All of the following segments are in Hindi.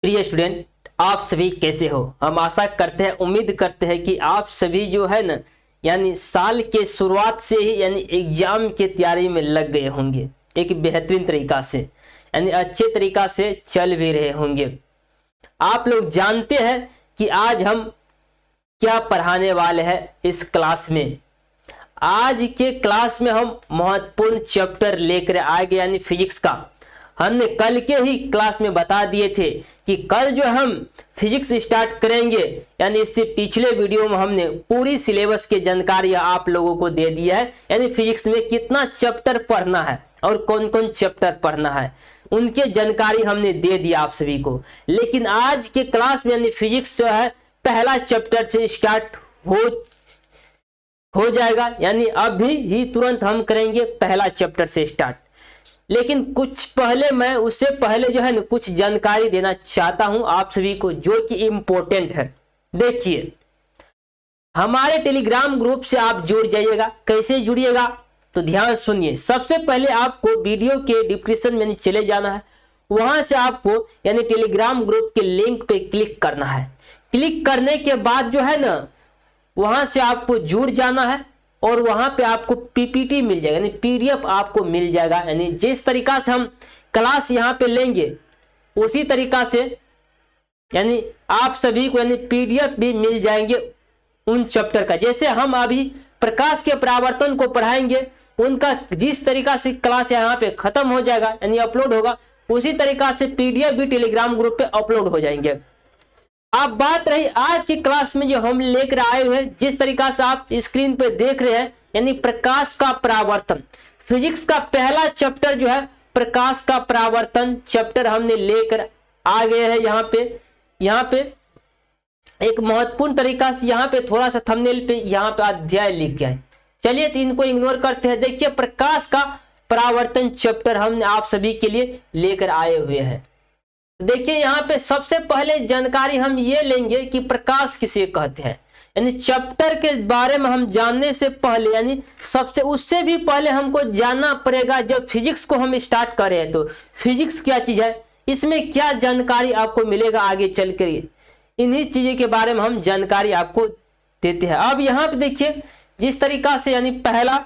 प्रिय स्टूडेंट, आप सभी कैसे हो। हम आशा करते हैं, उम्मीद करते हैं कि आप सभी जो है ना यानी साल के शुरुआत से ही यानी एग्जाम की तैयारी में लग गए होंगे एक बेहतरीन तरीका से, यानी अच्छे तरीका से चल भी रहे होंगे। आप लोग जानते हैं कि आज हम क्या पढ़ाने वाले हैं इस क्लास में। आज के क्लास में हम महत्वपूर्ण चैप्टर लेकर आ गए यानी फिजिक्स का। हमने कल के ही क्लास में बता दिए थे कि कल जो हम फिजिक्स स्टार्ट करेंगे, यानी इससे पिछले वीडियो में हमने पूरी सिलेबस की जानकारी आप लोगों को दे दिया है, यानी फिजिक्स में कितना चैप्टर पढ़ना है और कौन कौन चैप्टर पढ़ना है उनके जानकारी हमने दे दिया आप सभी को। लेकिन आज के क्लास में यानी फिजिक्स जो है पहला चैप्टर से स्टार्ट हो जाएगा, यानी अभी ही तुरंत हम करेंगे पहला चैप्टर से स्टार्ट। लेकिन कुछ पहले मैं उससे पहले जो है ना कुछ जानकारी देना चाहता हूं आप सभी को जो कि इम्पोर्टेंट है। देखिए, हमारे टेलीग्राम ग्रुप से आप जुड़ जाइएगा। कैसे जुड़िएगा तो ध्यान सुनिए। सबसे पहले आपको वीडियो के डिस्क्रिप्शन में चले जाना है, वहां से आपको यानी टेलीग्राम ग्रुप के लिंक पे क्लिक करना है। क्लिक करने के बाद जो है ना वहां से आपको जुड़ जाना है और वहां पे आपको पीपीटी मिल जाएगा, यानी पीडीएफ आपको मिल जाएगा। यानी जिस तरीका से हम क्लास यहाँ पे लेंगे उसी तरीका से यानी आप सभी को यानी पीडीएफ भी मिल जाएंगे उन चैप्टर का। जैसे हम अभी प्रकाश के परावर्तन को पढ़ाएंगे, उनका जिस तरीका से क्लास यहाँ पे खत्म हो जाएगा यानी अपलोड होगा, उसी तरीका से पीडीएफ भी टेलीग्राम ग्रुप पे अपलोड हो जाएंगे। अब बात रही आज की क्लास में जो हम लेकर आए हुए हैं, जिस तरीका से आप स्क्रीन पे देख रहे हैं यानी प्रकाश का परावर्तन, फिजिक्स का पहला चैप्टर जो है प्रकाश का परावर्तन चैप्टर हमने लेकर आ गए हैं। यहाँ पे एक महत्वपूर्ण तरीका से यहाँ पे थोड़ा सा थंबनेल पे यहाँ पे अध्याय लिख गया है। चलिए तो इनको इग्नोर करते हैं। देखिए, प्रकाश का परावर्तन चैप्टर हमने आप सभी के लिए लेकर आए हुए हैं। देखिए, यहाँ पे सबसे पहले जानकारी हम ये लेंगे कि प्रकाश किसे कहते हैं। यानी चैप्टर के बारे में हम जानने से पहले यानी सबसे उससे भी पहले हमको जानना पड़ेगा, जब फिजिक्स को हम स्टार्ट कर रहे हैं तो फिजिक्स क्या चीज है, इसमें क्या जानकारी आपको मिलेगा आगे चल कर। इन्हीं चीजों के बारे में हम जानकारी आपको देते हैं। अब यहाँ पे देखिए जिस तरीका से यानी पहला,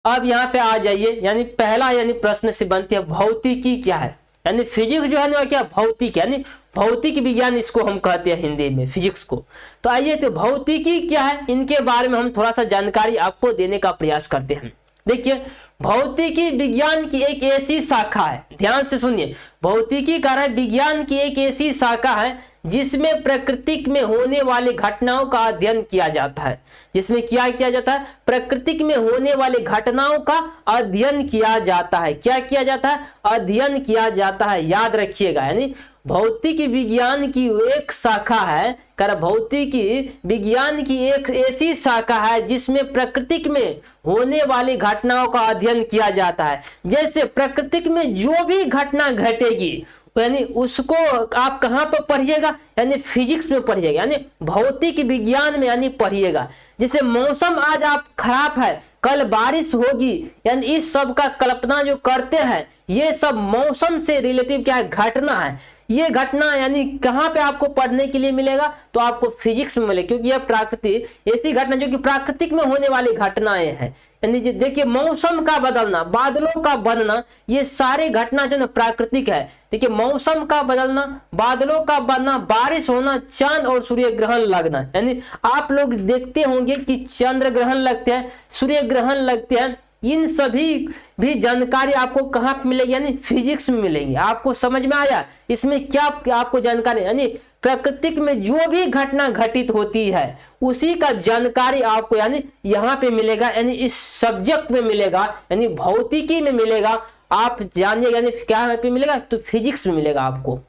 अब यहाँ पे आ जाइए, यानी पहला यानी प्रश्न से बनती है भौतिकी क्या है। यानी फिजिक्स जो है ना क्या भौतिक, यानी भौतिक विज्ञान इसको हम कहते हैं हिंदी में फिजिक्स को। तो आइए तो भौतिकी क्या है इनके बारे में हम थोड़ा सा जानकारी आपको देने का प्रयास करते हैं। देखिए, भौतिकी विज्ञान की एक ऐसी शाखा है, ध्यान से सुनिए, भौतिकी का विज्ञान की एक ऐसी शाखा है जिसमें प्रकृति में होने वाले घटनाओं का अध्ययन किया जाता है। जिसमें क्या किया जाता है, प्रकृति में होने वाले घटनाओं का अध्ययन किया जाता है। क्या किया जाता है, अध्ययन किया जाता है। याद रखिएगा, यानी भौतिक विज्ञान की एक शाखा है, भौतिकी विज्ञान की एक ऐसी शाखा है जिसमें प्रकृति में होने वाली घटनाओं का अध्ययन किया जाता है। जैसे प्रकृति में जो भी घटना घटेगी यानी उसको आप कहाँ पर पढ़िएगा, यानी फिजिक्स में पढ़िएगा, यानी भौतिक विज्ञान में यानी पढ़िएगा। जैसे मौसम आज आप खराब है, कल बारिश होगी, यानी इस सब का कल्पना जो करते हैं ये सब मौसम से रिलेटिव क्या घटना है। ये घटना यानी कहाँ पे आपको पढ़ने के लिए मिलेगा, तो आपको फिजिक्स में मिलेगा, क्योंकि यह प्राकृतिक ऐसी घटना जो कि प्राकृतिक में होने वाली घटनाएं हैं। यानी देखिए, मौसम का बदलना, बादलों का बनना, ये सारी घटना जो है प्राकृतिक है। देखिए, मौसम का बदलना, बादलों का बनना, बारिश होना, चांद और सूर्य ग्रहण लगना। यानी आप लोग देखते होंगे कि चंद्र ग्रहण लगते हैं, सूर्य ग्रहण लगते हैं, इन सभी भी जानकारी आपको कहाँ पे मिलेगी, यानी फिजिक्स में मिलेगी। आपको समझ में आया इसमें क्या आपको जानकारी, यानी प्रकृति में जो भी घटना घटित होती है उसी का जानकारी आपको यानी यहाँ पे मिलेगा, यानी इस सब्जेक्ट में मिलेगा, यानी भौतिकी में मिलेगा। आप जानिए यानी क्या पे मिलेगा, तो फिजिक्स में मिलेगा आपको,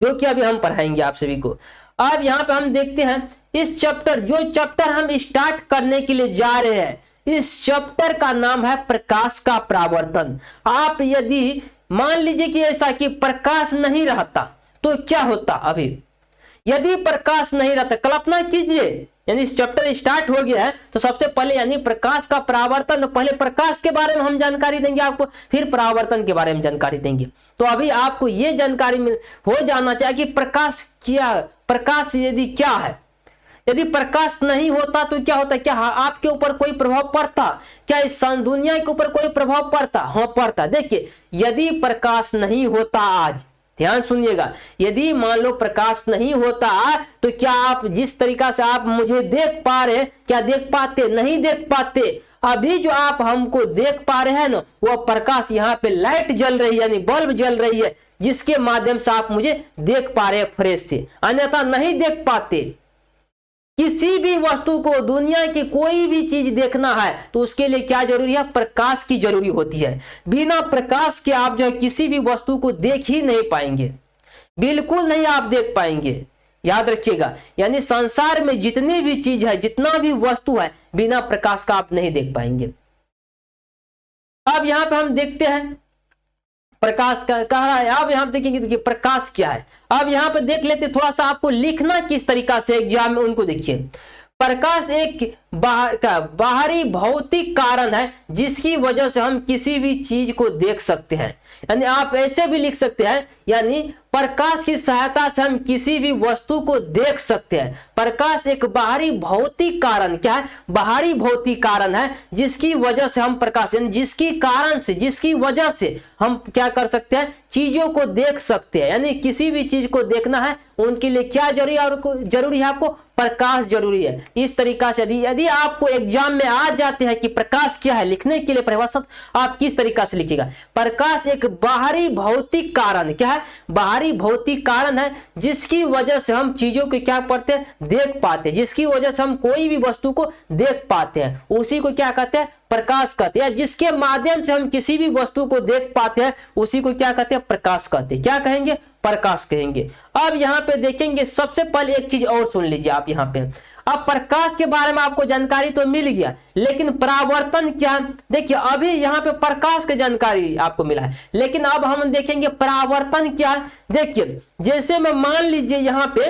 जो कि अभी हम पढ़ाएंगे आप सभी को। अब यहाँ पे हम देखते हैं इस चैप्टर, जो चैप्टर हम स्टार्ट करने के लिए जा रहे हैं, इस चैप्टर का नाम है प्रकाश का परावर्तन। आप यदि मान लीजिए कि ऐसा कि प्रकाश नहीं रहता तो क्या होता, अभी यदि प्रकाश नहीं रहता, कल्पना कीजिए यानी इस चैप्टर स्टार्ट हो गया है तो सबसे पहले यानी प्रकाश का परावर्तन, पहले प्रकाश के बारे में हम जानकारी देंगे आपको, फिर परावर्तन के बारे में जानकारी देंगे। तो अभी आपको ये जानकारी हो जाना चाहिए कि प्रकाश क्या, प्रकाश यदि क्या है, यदि प्रकाश नहीं होता तो क्या होता, क्या आपके ऊपर कोई प्रभाव पड़ता, क्या इस दुनिया के ऊपर कोई प्रभाव पड़ता? हाँ पड़ता। देखिए यदि प्रकाश नहीं होता, आज ध्यान सुनिएगा, यदि मान लो प्रकाश नहीं होता तो क्या आप जिस तरीका से आप मुझे देख पा रहे हैं, क्या देख पाते? नहीं देख पाते। अभी जो आप हमको देख पा रहे हैं ना, वह प्रकाश, यहाँ पे लाइट जल रही है यानी बल्ब जल रही है, जिसके माध्यम से आप मुझे देख पा रहे हैं फ्रेश से, अन्यथा नहीं देख पाते। किसी भी वस्तु को, दुनिया की कोई भी चीज देखना है तो उसके लिए क्या जरूरी है? प्रकाश की जरूरी होती है। बिना प्रकाश के आप जो है किसी भी वस्तु को देख ही नहीं पाएंगे, बिल्कुल नहीं आप देख पाएंगे, याद रखिएगा। यानी संसार में जितनी भी चीज है, जितना भी वस्तु है, बिना प्रकाश का आप नहीं देख पाएंगे। अब यहां पे हम देखते हैं प्रकाश का कह रहा है। अब यहां देखेंगे, देखिए प्रकाश क्या है। अब यहां पे देख लेते, थोड़ा सा आपको लिखना किस तरीका से एग्जाम में, उनको देखिए। प्रकाश एक बाहरी भौतिक कारण है जिसकी वजह से हम किसी भी चीज को देख सकते हैं। यानी आप ऐसे भी लिख सकते हैं, यानी प्रकाश की सहायता से हम किसी भी वस्तु को देख सकते हैं। प्रकाश एक बाहरी भौतिक कारण, क्या है? बाहरी भौतिक कारण है जिसकी वजह से हम प्रकाश, यानी जिसकी कारण से, जिसकी वजह से हम क्या कर सकते हैं? चीजों को देख सकते हैं। यानी किसी भी चीज को देखना है उनके लिए क्या जरूरी है? और जरूरी है आपको प्रकाश जरूरी है। इस तरीका से यदि आपको एग्जाम में आ जाते हैं कि प्रकाश क्या है, लिखने के लिए परिभाषा आप किस तरीका से लिखिएगा? प्रकाश एक बाहरी भौतिक कारण, क्या है? बाहरी भौतिक कारण है जिसकी वजह से हम चीजों को क्या करते हैं? देख पाते हैं। जिसकी वजह से हम कोई भी वस्तु को देख पाते हैं, उसी को क्या कहते हैं? प्रकाश कहते हैं। जिसके माध्यम से हम किसी भी वस्तु को देख पाते हैं, उसी को क्या कहते हैं? प्रकाश कहते हैं। क्या कहेंगे? प्रकाश कहेंगे। अब यहाँ पे देखेंगे, सबसे पहले एक चीज और सुन लीजिए आप यहाँ पे। अब प्रकाश के बारे में आपको जानकारी तो मिल गया, लेकिन परावर्तन क्या है? देखिए अभी यहाँ पे प्रकाश की जानकारी आपको मिला है, लेकिन अब हम देखेंगे परावर्तन क्या है। देखिए जैसे मैं मान लीजिए यहाँ पे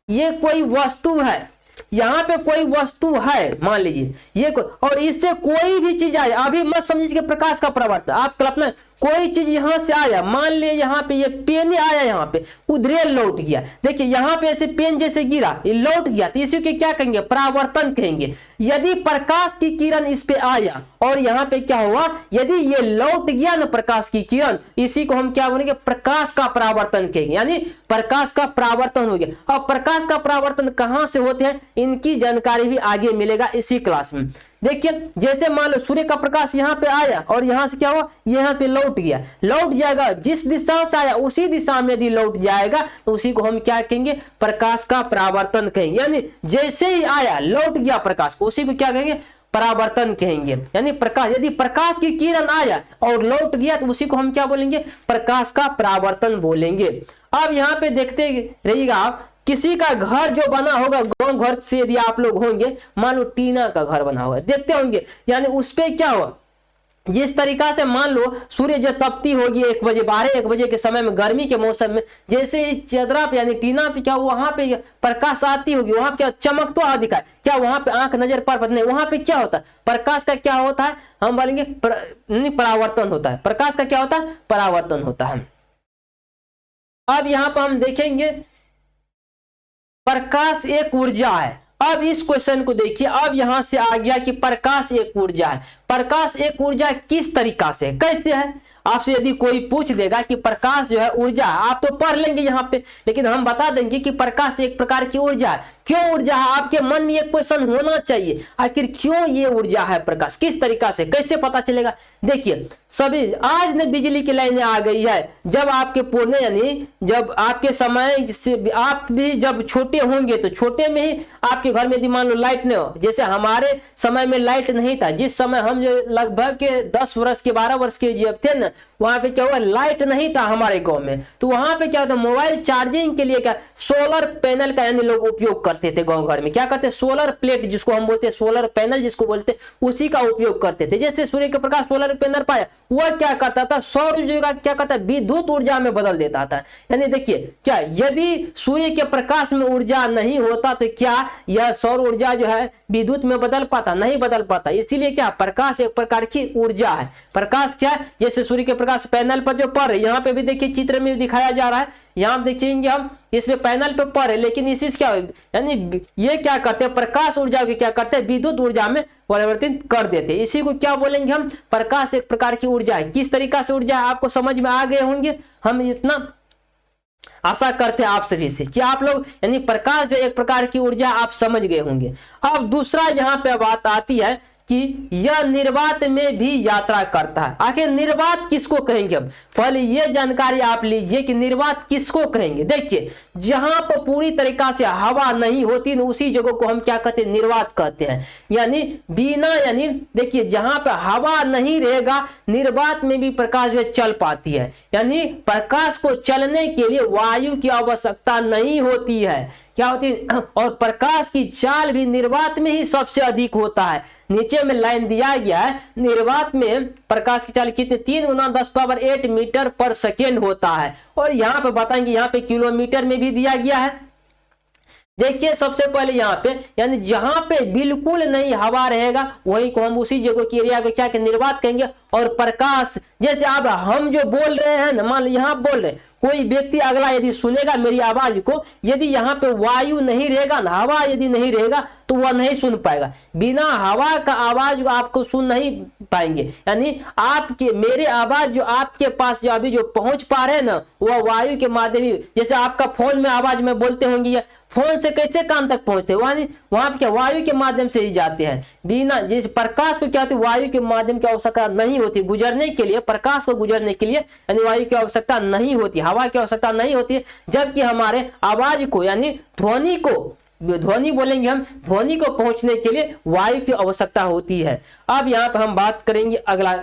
ये कोई वस्तु है, यहाँ पे कोई वस्तु है मान लीजिए ये और इससे कोई भी चीज आए, अभी मत समझिए प्रकाश का परावर्तन। आप कल्पना, कोई चीज यहां से आया, मान लिए यहाँ पे ये पेन आया, यहाँ पे उधरे लौट गया। देखिए यहाँ पे ऐसे पेन जैसे गिरा, ये लौट गया, तो इसी के क्या कहेंगे? परावर्तन कहेंगे। यदि प्रकाश की किरण इस पे आया और यहाँ पे क्या हुआ, यदि ये लौट गया ना प्रकाश की किरण, इसी को हम क्या बोलेंगे? प्रकाश का परावर्तन कहेंगे। यानी प्रकाश का परावर्तन हो गया। अब प्रकाश का परावर्तन कहां से होते हैं, इनकी जानकारी भी आगे मिलेगा इसी क्लास में। देखिए जैसे मान लो सूर्य का प्रकाश यहाँ पे आया और यहाँ से क्या हुआ, यहाँ पे लौट गया, लौट जाएगा। जिस दिशा से आया उसी दिशा में यदि लौट जाएगा तो उसी को हम क्या कहेंगे? प्रकाश का परावर्तन कहेंगे। यानी जैसे ही आया लौट गया प्रकाश, उसी को क्या कहेंगे? परावर्तन कहेंगे। यानी प्रकाश, यदि प्रकाश की किरण आया और लौट गया तो उसी को हम क्या बोलेंगे? प्रकाश का परावर्तन बोलेंगे। अब यहाँ पे देखते रहिएगा आप, किसी का घर जो बना होगा, गांव घर से यदि आप लोग होंगे, मान लो टीना का घर बना होगा, देखते होंगे, यानी उस पे क्या हुआ, जिस तरीका से मान लो सूर्य जो तपती होगी 1 बजे, 12-1 बजे के समय में, गर्मी के मौसम में, जैसे ही चदरा पे यानी टीना पे क्या वहां पे प्रकाश आती होगी, वहां पे क्या चमक तो आ दिखा, क्या वहां पे आंख नजर पर नहीं, वहां पे क्या होता है? प्रकाश का क्या होता है? हम बोलेंगे परावर्तन होता है। प्रकाश का क्या होता है? परावर्तन होता है। अब यहां पर हम देखेंगे प्रकाश एक ऊर्जा है। अब इस क्वेश्चन को देखिए, अब यहां से आ गया कि प्रकाश एक ऊर्जा है। प्रकाश एक ऊर्जा किस तरीका से, कैसे है? आपसे यदि कोई पूछ देगा कि प्रकाश जो है ऊर्जा, आप तो पढ़ लेंगे यहाँ पे, लेकिन हम बता देंगे कि प्रकाश एक प्रकार की ऊर्जा है। क्यों ऊर्जा है? आपके मन में एक क्वेश्चन होना चाहिए, आखिर क्यों ये ऊर्जा है प्रकाश, किस तरीका से, कैसे पता चलेगा? देखिए सभी आज ने बिजली की लाइनें आ गई है। जब आपके पुराने यानी जब आपके समय, जिससे आप भी जब छोटे होंगे तो छोटे में ही आपके घर में यदि मान लो लाइट नहीं हो, जैसे हमारे समय में लाइट नहीं था, जिस समय हम जो लगभग के 10 वर्ष के 12 वर्ष के जब थे ना, वहां पे क्या हुआ, लाइट नहीं था हमारे गांव में, तो वहां पे क्या होता, मोबाइल चार्जिंग के लिए क्या सोलर पैनल का यानी लोग उपयोग करते थे गांव घर में। क्या करते, सोलर प्लेट जिसको हम बोलते हैं, सोलर पैनल जिसको बोलते हैं, उसी का उपयोग करते थे। जैसे सूर्य के प्रकाश सोलर पैनल पाया, वह क्या करता था, सौर ऊर्जा का क्या करता, विद्युत ऊर्जा में बदल देता था। यानी देखिए क्या, यदि सूर्य के प्रकाश में ऊर्जा नहीं होता तो क्या यह सौर ऊर्जा जो है विद्युत में बदल पाता? नहीं बदल पाता। इसीलिए क्या, प्रकाश एक प्रकार की ऊर्जा है। प्रकाश क्या है, जैसे सूर्य के प्रकाश पैनल पर जो पड़ रहे, यहाँ पे भी देखिए चित्र में दिखाया जा रहा है, यहाँ देखेंगे हम इसमें पैनल पे पड़ रहे, लेकिन इसी से क्या यानी ये क्या करते हैं, प्रकाश ऊर्जा को क्या करते हैं, विद्युत ऊर्जा में परिवर्तित कर देते हैं। इसी को क्या बोलेंगे हम, प्रकाश एक प्रकार की ऊर्जा है। किस तरीका से ऊर्जा है आपको समझ में आ गए होंगे, हम इतना आशा करते हैं आप सभी से कि आप लोग यानी प्रकाश जो एक प्रकार की ऊर्जा आप समझ गए होंगे। अब दूसरा यहाँ पे बात आती है कि यह निर्वात में भी यात्रा करता है। आखिर निर्वात किसको कहेंगे हम, पहले यह जानकारी आप लीजिए कि निर्वात किसको कहेंगे। देखिए जहां पर पूरी तरीका से हवा नहीं होती उसी जगह को हम क्या कहते हैं, निर्वात कहते हैं। यानी बिना यानी देखिए जहां पर हवा नहीं रहेगा निर्वात में भी प्रकाश जो चल पाती है। यानी प्रकाश को चलने के लिए वायु की आवश्यकता नहीं होती है, क्या होती है, और प्रकाश की चाल भी निर्वात में ही सबसे अधिक होता है। नीचे में लाइन दिया गया है, निर्वात में प्रकाश की चाल कितने, 3 × 10⁸ मीटर पर सेकेंड होता है। और यहाँ पे बताएंगे, यहाँ पे किलोमीटर में भी दिया गया है। देखिए सबसे पहले यहाँ पे यानी जहां पे बिल्कुल नहीं हवा रहेगा वहीं को हम उसी जगह की एरिया को क्या कहेंगे, निर्वात कहेंगे। और प्रकाश जैसे अब हम जो बोल रहे हैं ना, मान लो यहाँ बोल रहे, कोई व्यक्ति अगला यदि सुनेगा मेरी आवाज को, यदि यहाँ पे वायु नहीं रहेगा ना, हवा यदि नहीं रहेगा तो वह नहीं सुन पाएगा। बिना हवा का आवाज आपको सुन नहीं पाएंगे। यानी आपके मेरे आवाज जो आपके पास जो अभी जो पहुंच पा रहे हैं ना, वह वायु के माध्यम, जैसे आपका फोन में आवाज में बोलते होंगे, फोन से कैसे कान तक पहुंचते हैं, वहां पे क्या वायु के माध्यम से ही जाते हैं। बिना जैसे प्रकाश को क्या होती है, वायु के माध्यम की आवश्यकता नहीं होती गुजरने के लिए, प्रकाश को गुजरने के लिए यानी वायु की आवश्यकता नहीं होती, हवा की आवश्यकता नहीं होती है। जबकि हमारे आवाज को यानी ध्वनि बोलेंगे हम, ध्वनि को पहुंचने के लिए वायु की आवश्यकता होती है। अब यहाँ पर हम बात करेंगे अगला,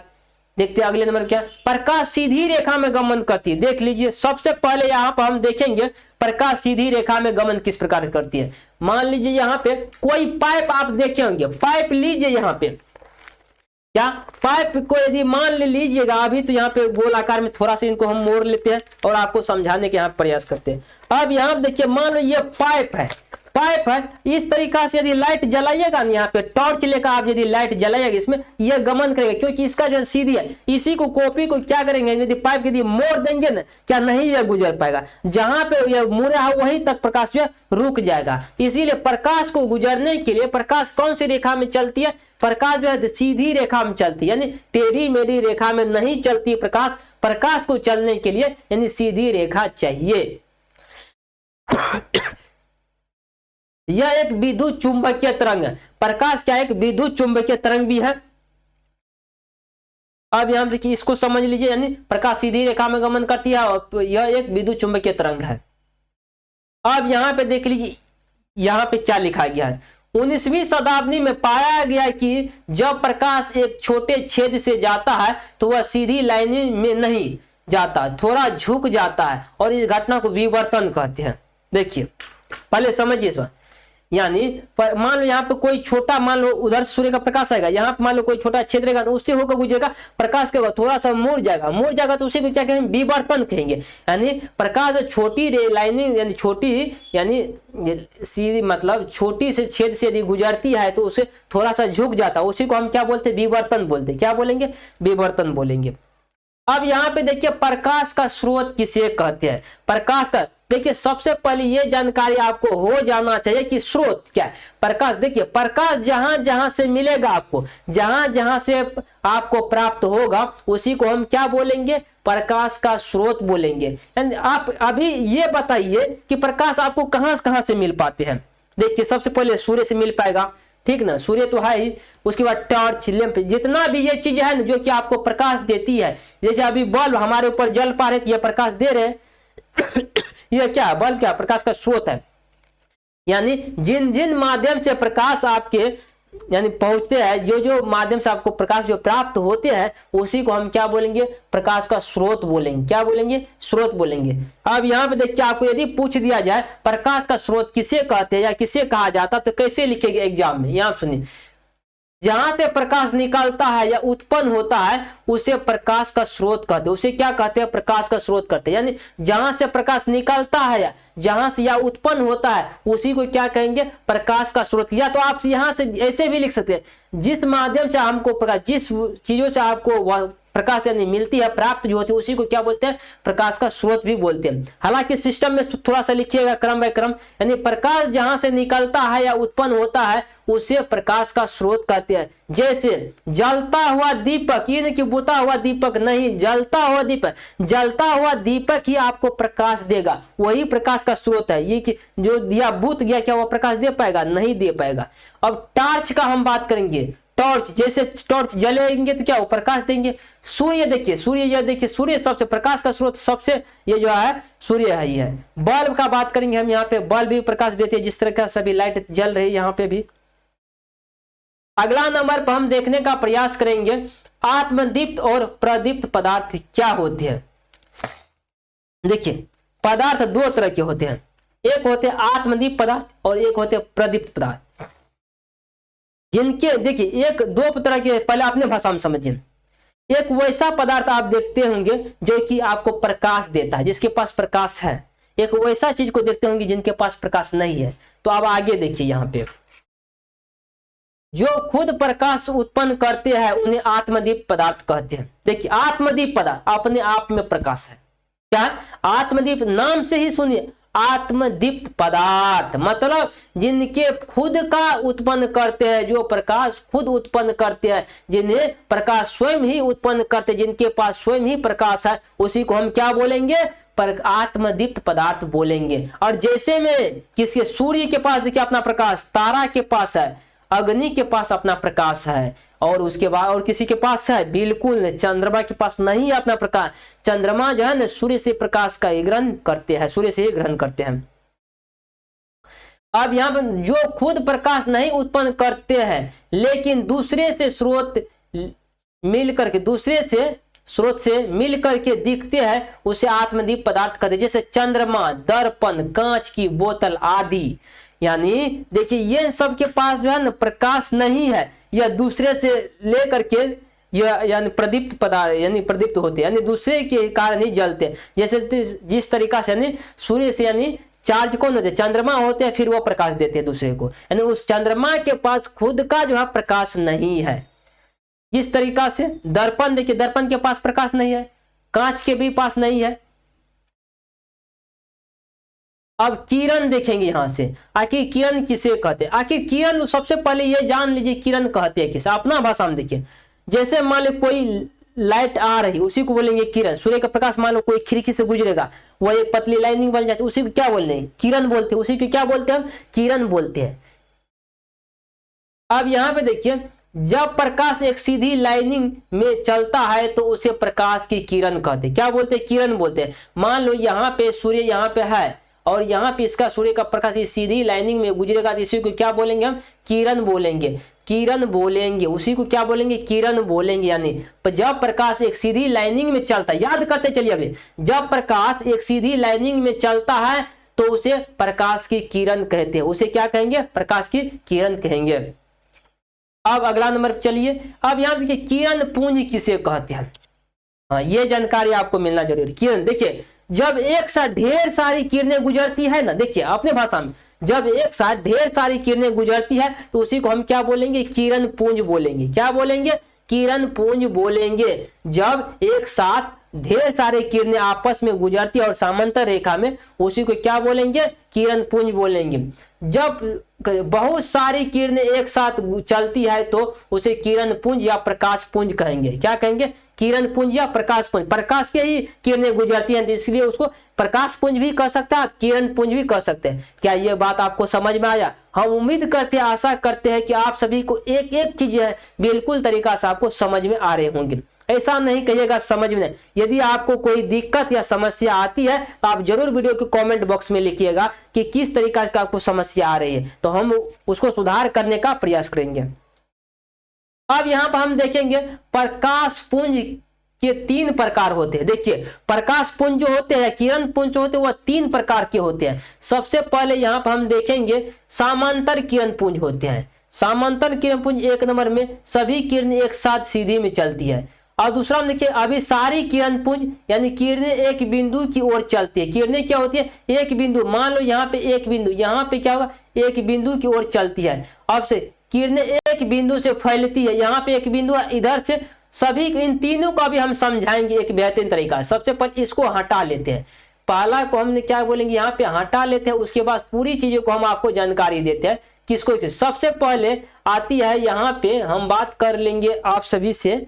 देखते हैं अगले नंबर क्या, प्रकाश सीधी रेखा में गमन करती है। देख लीजिए सबसे पहले यहाँ पर हम देखेंगे प्रकाश सीधी रेखा में गमन किस प्रकार करती है। मान लीजिए यहाँ पे कोई पाइप आप देखे होंगे, पाइप लीजिए यहाँ पे, क्या पाइप को यदि मान लीजिएगा, अभी तो यहाँ पे गोल आकार में थोड़ा सा इनको हम मोड़ लेते हैं और आपको समझाने के यहाँ प्रयास करते हैं। अब यहाँ देखिए मान लो ये पाइप है, इस तरीका से यदि लाइट जलाइएगा ना, यहाँ पे टॉर्च लेकर आप यदि लाइट जलाइएगा इसमें, यह गमन करेगा क्योंकि इसका जो सीधी है। इसी को कॉपी को क्या करेंगे, यदि पाइप यदि मोड़ देंगे ना, क्या नहीं यह गुजर पाएगा, जहां पे यह मुड़ा है वहीं तक प्रकाश जो है रुक जाएगा। इसीलिए प्रकाश को गुजरने के लिए प्रकाश कौन सी रेखा में चलती है, प्रकाश जो है सीधी रेखा में चलती है, यानी टेढ़ी मेढ़ी रेखा में नहीं चलती प्रकाश। प्रकाश को चलने के लिए यानी सीधी रेखा चाहिए। यह एक विद्युत चुंबकीय तरंग है। प्रकाश क्या है, एक विद्युत चुंबकीय तरंग भी है। अब यहां देखिए इसको समझ लीजिए, यानी प्रकाश सीधी रेखा में गमन करती है और यह एक विद्युत चुंबकीय तरंग है। अब यहां पे देख लीजिए, यहां पे क्या लिखा गया है, 19वीं शताब्दी में पाया गया कि जब प्रकाश एक छोटे छेद से जाता है तो वह सीधी लाइन में नहीं जाता, थोड़ा झुक जाता है और इस घटना को विवर्तन कहते हैं। देखिए पहले समझिए इस बात, यानी मान लो यहाँ पे कोई छोटा, मान लो उधर सूर्य का प्रकाश आएगा, यहाँ पे मान लो कोई छोटा छेद रहेगा तो उससे होकर गुजरेगा, प्रकाश के बाद थोड़ा सा मुड़ जाएगा तो उसी को क्या कहेंगे, विवर्तन कहेंगे। यानी प्रकाश छोटी लाइनिंग यानी छोटी यानी सीधी मतलब छोटी से छेद से यदि गुजरती है तो उसे थोड़ा सा झुक जाता है, उसी को हम क्या बोलते हैं, विवर्तन बोलते। क्या बोलेंगे, विवर्तन बोलेंगे। अब यहाँ पे देखिए प्रकाश का स्रोत किसे कहते हैं। प्रकाश का देखिए सबसे पहले ये जानकारी आपको हो जाना चाहिए कि स्रोत क्या है। प्रकाश देखिए, प्रकाश जहां जहां से मिलेगा आपको, जहां जहां से आपको प्राप्त होगा उसी को हम क्या बोलेंगे, प्रकाश का स्रोत बोलेंगे। आप अभी ये बताइए कि प्रकाश आपको कहां से मिल पाते हैं। देखिए सबसे पहले सूर्य से मिल पाएगा, ठीक ना, सूर्य तो है ही। उसके बाद टॉर्च, लैंप, जितना भी ये चीज है ना जो कि आपको प्रकाश देती है, जैसे अभी बल्ब हमारे ऊपर जल पा रहे थे, ये प्रकाश दे रहे हैं यह क्या है, बल्ब क्या प्रकाश का स्रोत है। यानी जिन जिन माध्यम से प्रकाश आपके यानी पहुंचते हैं, जो माध्यम से आपको प्रकाश जो प्राप्त होते हैं उसी को हम क्या बोलेंगे, प्रकाश का स्रोत बोलेंगे। क्या बोलेंगे, स्रोत बोलेंगे। अब यहाँ पे देखिए आपको यदि पूछ दिया जाए प्रकाश का स्रोत किसे कहते हैं या किसे कहा जाता तो कैसे लिखेंगे एग्जाम में, यहाँ सुनिए। जहां से प्रकाश निकलता है या उत्पन्न होता है उसे प्रकाश का स्रोत कहते हैं। उसे क्या कहते हैं? प्रकाश का स्रोत कहते हैं। यानी जहां से प्रकाश निकलता है या जहां से या उत्पन्न होता है उसी को क्या कहेंगे? प्रकाश का स्रोत। या तो आप यहां से ऐसे भी लिख सकते हैं, जिस माध्यम से हमको प्रकाश, जिस चीजों से आपको प्रकाश यानी मिलती है, प्राप्त जो होती है, उसी को क्या बोलते हैं? प्रकाश का स्रोत भी बोलते हैं। हालांकि सिस्टम में थोड़ा सा लिखिएगा क्रम बाय क्रम, यानी प्रकाश जहां से निकलता है या उत्पन्न होता है उसे प्रकाश का स्रोत कहते हैं। जैसे जलता हुआ दीपक, ये नहीं कि बुता हुआ दीपक, नहीं, जलता हुआ दीपक, जलता हुआ दीपक ही आपको प्रकाश देगा, वही प्रकाश का स्रोत है। ये कि जो दिया बुत गया, क्या वो प्रकाश दे पाएगा? नहीं दे पाएगा। अब टॉर्च का हम बात करेंगे। टॉर्च, जैसे टॉर्च जलेंगे तो क्या वो प्रकाश देंगे? सूर्य देखिए, सूर्य, यह देखिए, सूर्य सबसे प्रकाश का स्रोत, सबसे ये जो है सूर्य है, ही है। बल्ब का बात करेंगे हम, यहाँ पे बल्ब भी प्रकाश देते हैं, जिस तरह का सभी लाइट जल रही है यहाँ पे भी। अगला नंबर पर हम देखने का प्रयास करेंगे आत्मदीप्त और प्रदीप्त पदार्थ क्या होते हैं। देखिए पदार्थ दो तरह के होते हैं, एक होते हैं आत्मदीप्त पदार्थ और एक होते हैं प्रदीप्त पदार्थ। जिनके देखिए एक दो तरह के, पहले अपने भाषा में समझिए। एक वैसा पदार्थ आप देखते होंगे जो कि आपको प्रकाश देता है, जिसके पास प्रकाश है। एक वैसा चीज को देखते होंगे जिनके पास प्रकाश नहीं है। तो अब आगे देखिए, यहाँ पे जो खुद प्रकाश उत्पन्न करते हैं उन्हें आत्मदीप्त पदार्थ कहते हैं। देखिए आत्मदीप्त पदार्थ अपने आप में प्रकाश है। क्या? आत्मदीप्त, नाम से ही सुनिए, आत्मदीप्त पदार्थ मतलब जिनके खुद का उत्पन्न करते हैं, जो प्रकाश खुद उत्पन्न करते हैं, जिन्हें प्रकाश स्वयं ही उत्पन्न करते हैं, जिनके पास स्वयं ही प्रकाश है, उसी को हम क्या बोलेंगे? पर आत्मदीप्त पदार्थ बोलेंगे। और जैसे में किसी सूर्य के पास देखिए अपना प्रकाश, तारा के पास है, अग्नि के पास अपना प्रकाश है, और उसके बाद और किसी के पास है? बिल्कुल नहीं, चंद्रमा के पास नहीं है अपना प्रकाश। चंद्रमा जो है ना सूर्य से प्रकाश का ग्रहण करते हैं, सूर्य से ही ग्रहण करते हैं। अब यहाँ पर जो खुद प्रकाश नहीं उत्पन्न करते हैं लेकिन दूसरे से स्रोत मिल करके, दूसरे से स्रोत से मिल करके दिखते हैं, उसे आत्मदीप्त पदार्थ कहते हैं। जैसे चंद्रमा, दर्पण, कांच की बोतल आदि। यानी देखिए ये सब के पास जो है ना प्रकाश नहीं है, या दूसरे से लेकर के यानी प्रदीप्त पदार्थ यानी प्रदीप्त होते हैं, यानी दूसरे के कारण ही जलते हैं। जैसे जिस तरीका से यानी सूर्य से यानी चार्ज कौन होते हैं? चंद्रमा होते हैं, फिर वो प्रकाश देते हैं दूसरे को। यानी उस चंद्रमा के पास खुद का जो है प्रकाश नहीं है। इस तरीका से दर्पण, देखिए दर्पण के पास प्रकाश नहीं है, कांच के भी पास नहीं है। अब किरण देखेंगे यहां से, आखिर किरण किसे कहते हैं? आखिर किरण सबसे पहले ये जान लीजिए किरण कहते हैं किसे, अपना भाषा में देखिए। जैसे मान लो कोई लाइट आ रही, उसी को बोलेंगे किरण। सूर्य का प्रकाश मान लो कोई खिड़की से गुजरेगा, वो एक पतली लाइनिंग बन जाती है, उसी को क्या बोलते हैं? किरण बोलते हैं। उसी को क्या बोलते हैं हम? किरण बोलते हैं। अब यहाँ पे देखिए जब प्रकाश एक सीधी लाइनिंग में चलता है तो उसे प्रकाश की किरण कहते हैं। क्या बोलते हैं? किरण बोलते हैं। मान लो यहाँ पे सूर्य यहाँ पे है और यहाँ पे इसका सूर्य का प्रकाश इस सीधी लाइनिंग में गुजरेगा, तो इसी को क्या बोलेंगे हम? किरण बोलेंगे। किरण बोलेंगे, उसी को क्या बोलेंगे? किरण बोलेंगे। यानी जब प्रकाश एक सीधी लाइनिंग में चलता है, याद करते चलिए अभी, जब प्रकाश एक सीधी लाइनिंग में चलता है तो उसे प्रकाश की किरण कहते हैं। उसे क्या कहेंगे? प्रकाश की किरण कहेंगे। अब अगला नंबर चलिए। अब यहाँ देखिए किरण पुंज किसे कहते हैं? हाँ, ये जानकारी आपको मिलना जरूरी। किरण देखिए जब एक साथ ढेर सारी किरणें गुजरती है ना, देखिए अपने भाषा में, जब एक साथ ढेर सारी किरणें गुजरती है तो उसी को हम क्या बोलेंगे? किरण पुंज बोलेंगे। क्या बोलेंगे? किरण पुंज बोलेंगे। जब एक साथ ढेर सारे किरणें आपस में गुजरती है और समांतर रेखा में, उसी को क्या बोलेंगे? किरण पुंज बोलेंगे। जब बहुत सारी किरणें एक साथ चलती है तो उसे किरण पुंज या प्रकाश पुंज कहेंगे। क्या कहेंगे? किरण पुंज या प्रकाश पुंज। प्रकाश के ही किरणें गुजरती हैं, इसलिए उसको प्रकाश पुंज भी कह सकते हैं, किरण पुंज भी कह सकते हैं। क्या ये बात आपको समझ में आया? हम उम्मीद करते हैं, आशा करते हैं कि आप सभी को एक एक चीज है बिल्कुल तरीका से आपको समझ में आ रहे होंगे। ऐसा नहीं कहिएगा समझ में नहीं। यदि आपको कोई दिक्कत या समस्या आती है तो आप जरूर वीडियो के कमेंट बॉक्स में लिखिएगा कि किस तरीका से आपको समस्या आ रही है, तो हम उसको सुधार करने का प्रयास करेंगे। अब यहाँ पर हम देखेंगे प्रकाश पुंज के 3 प्रकार होते हैं। देखिए प्रकाश पुंज जो होते हैं, किरण पुंज जो होते हैं, वह 3 प्रकार के होते हैं। सबसे पहले यहाँ पर हम देखेंगे समांतर किरण पुंज होते हैं। समांतर किरण पुंज एक नंबर में सभी किरण एक साथ सीधी में चलती है। और दूसरा में देखिए अभिसारी किरण पुंज यानी किरणें एक बिंदु की ओर चलती है। किरणें क्या होती है, एक बिंदु, मान लो यहाँ पे एक बिंदु, यहाँ पे क्या होगा, एक बिंदु की ओर चलती है। अब से किरणें एक बिंदु से फैलती है, यहाँ पे एक बिंदु है, इधर से सभी इन तीनों का भी हम समझाएंगे एक बेहतरीन तरीका। सबसे पहले इसको हटा लेते हैं, पहला को हमने क्या बोलेंगे, यहाँ पे हटा लेते हैं, उसके बाद पूरी चीजों को हम आपको जानकारी देते हैं। किसको, सबसे पहले आती है यहाँ पे हम बात कर लेंगे आप सभी से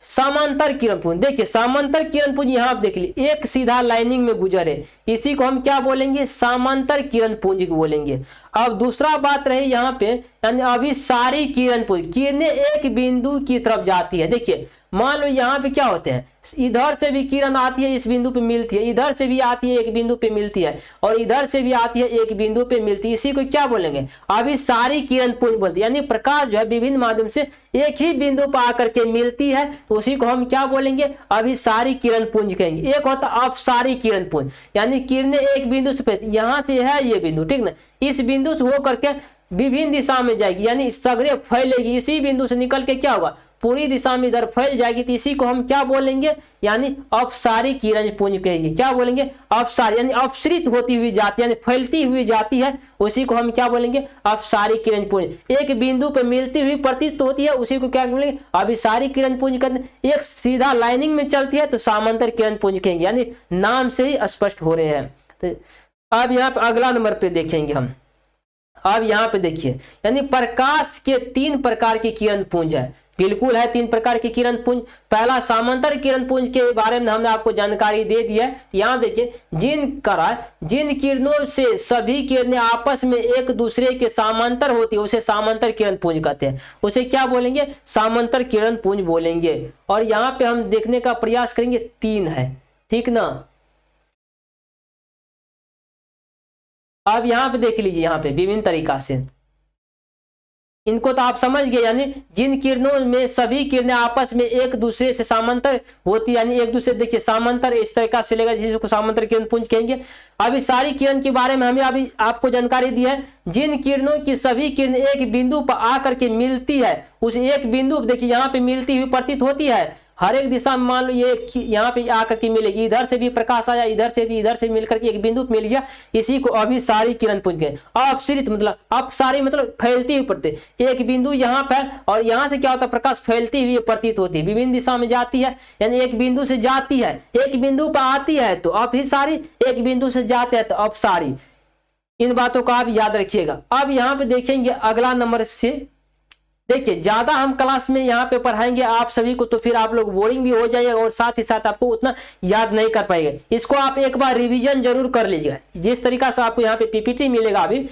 समांतर किरण पुंज। देखिए समांतर किरण पुंज यहाँ आप देख लीजिए एक सीधा लाइनिंग में गुजरे, इसी को हम क्या बोलेंगे, समांतर किरण पुंज बोलेंगे। अब दूसरा बात रही यहाँ पे यानी अभिसारी किरण पुंज, किरणें एक बिंदु की तरफ जाती है। देखिए मान लो यहाँ पे क्या होते हैं, इधर से भी किरण आती है, इस बिंदु पे मिलती है, इधर से भी आती है, एक बिंदु पे मिलती है, और इधर से भी आती है, एक बिंदु पे मिलती है। इसी को क्या बोलेंगे, अभिसारी किरण पुंज बोलते हैं। यानी प्रकाश जो है विभिन्न माध्यम से एक ही बिंदु पर आकर के मिलती है, तो उसी को हम क्या बोलेंगे, अभिसारी किरण पुंज कहेंगे। एक होता है अपसारी किरण पुंज, यानी किरणें एक बिंदु से, यहाँ से है ये बिंदु, ठीक ना, इस बिंदु से होकर के विभिन्न दिशा में जाएगी, यानी सगरे फैलेगी, इसी बिंदु से निकल के क्या होगा, पूरी दिशा में इधर फैल जाएगी, तो इसी को हम क्या बोलेंगे, यानी अपसारी किरण पुंज कहेंगे। क्या बोलेंगे, अपसारी, यानी अपसृत होती हुई जाती है, यानी फैलती हुई जाती है, उसी को हम क्या बोलेंगे, अपसारी किरण पुंज। एक बिंदु पे मिलती हुई प्रतीत होती है, उसी को क्या बोलेंगे, अभिसारी किरण पुंज कहते हैं। एक सीधा लाइनिंग में चलती है तो समांतर किरण पुंज कहेंगे, यानी नाम से ही स्पष्ट हो रहे हैं। तो अब यहाँ पे अगला नंबर पे देखेंगे हम। अब यहाँ पे देखिए यानी प्रकाश के 3 प्रकार की किरण पुंज है, बिल्कुल है 3 प्रकार की किरण पुंज। पहला समांतर किरण पुंज के बारे में हमने आपको जानकारी दे दी है। यहाँ देखिए जिन किरणों से सभी किरणें आपस में एक दूसरे के समांतर होती है उसे समांतर किरण पुंज कहते हैं, उसे क्या बोलेंगे, समांतर किरण पुंज बोलेंगे। और यहाँ पे हम देखने का प्रयास करेंगे 3 है, ठीक ना। अब यहाँ पे देख लीजिए, यहाँ पे विभिन्न तरीका से इनको तो आप समझ गए, यानी जिन किरणों में सभी किरणें आपस में एक दूसरे से समांतर होती है, यानी एक दूसरे, देखिए समांतर इस तरीका से लेगा जिसको समांतर किरण पुंज कहेंगे। अभी सारी किरण के बारे में हमें अभी आपको जानकारी दी है, जिन किरणों की सभी किरण एक बिंदु पर आकर के मिलती है, उस एक बिंदु देखिए यहाँ पे मिलती हुई प्रतीत होती है, हर एक दिशा में मान लो ये यहाँ पे आकर के मिलेगी, इधर से भी प्रकाश आया, इधर से मिलकर के एक बिंदु पे मिल गया, इसी को अभिसारी किरण पुंज कहें। अपसृत मतलब अपसारी मतलब फैलती हुई प्रतीत, एक बिंदु यहाँ पर और यहाँ से क्या होता है, प्रकाश फैलती हुई प्रतीत होती है, विभिन्न दिशा में जाती है, यानी एक बिंदु से जाती है, एक बिंदु पर आती है तो अभिसारी, एक बिंदु से जाते हैं तो अपसारी। इन बातों को आप याद रखिएगा। अब यहाँ पे देखेंगे अगला नंबर से, देखिए ज्यादा हम क्लास में यहाँ पे पढ़ाएंगे आप सभी को तो फिर आप लोग बोरिंग भी हो जाएगा और साथ ही साथ आपको उतना याद नहीं कर पाएंगे। इसको आप एक बार रिवीजन जरूर कर लीजिएगा। जिस तरीका से आपको यहाँ पे पीपीटी मिलेगा अभी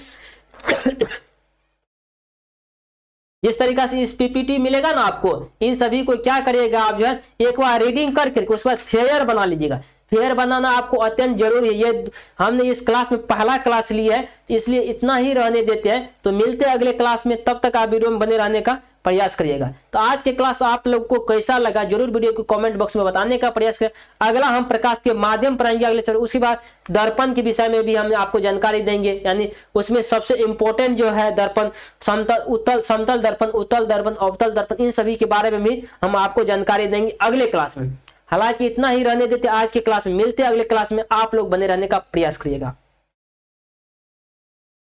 जिस तरीका से इस पीपीटी मिलेगा ना आपको, इन सभी को क्या करिएगा आप जो है एक बार रीडिंग करके उसके बाद फेयर बना लीजिएगा। फेयर बनाना आपको अत्यंत जरूरी है। ये हमने इस क्लास में पहला क्लास लिया है इसलिए इतना ही रहने देते हैं। तो मिलते हैं अगले क्लास में, तब तक आप वीडियो में बने रहने का प्रयास करिएगा। तो आज के क्लास आप लोग को कैसा लगा जरूर वीडियो को कमेंट बॉक्स में बताने का प्रयास करें। अगला हम प्रकाश के माध्यम पर आएंगे अगले चरण, उसके बाद दर्पण के विषय में भी हम आपको जानकारी देंगे, यानी उसमें सबसे इंपॉर्टेंट जो है दर्पण, समतल दर्पण, उत्तल दर्पण, अवतल दर्पण, इन सभी के बारे में भी हम आपको जानकारी देंगे अगले क्लास में। हालांकि इतना ही रहने देते आज के क्लास में, मिलते अगले क्लास में, आप लोग बने रहने का प्रयास करिएगा।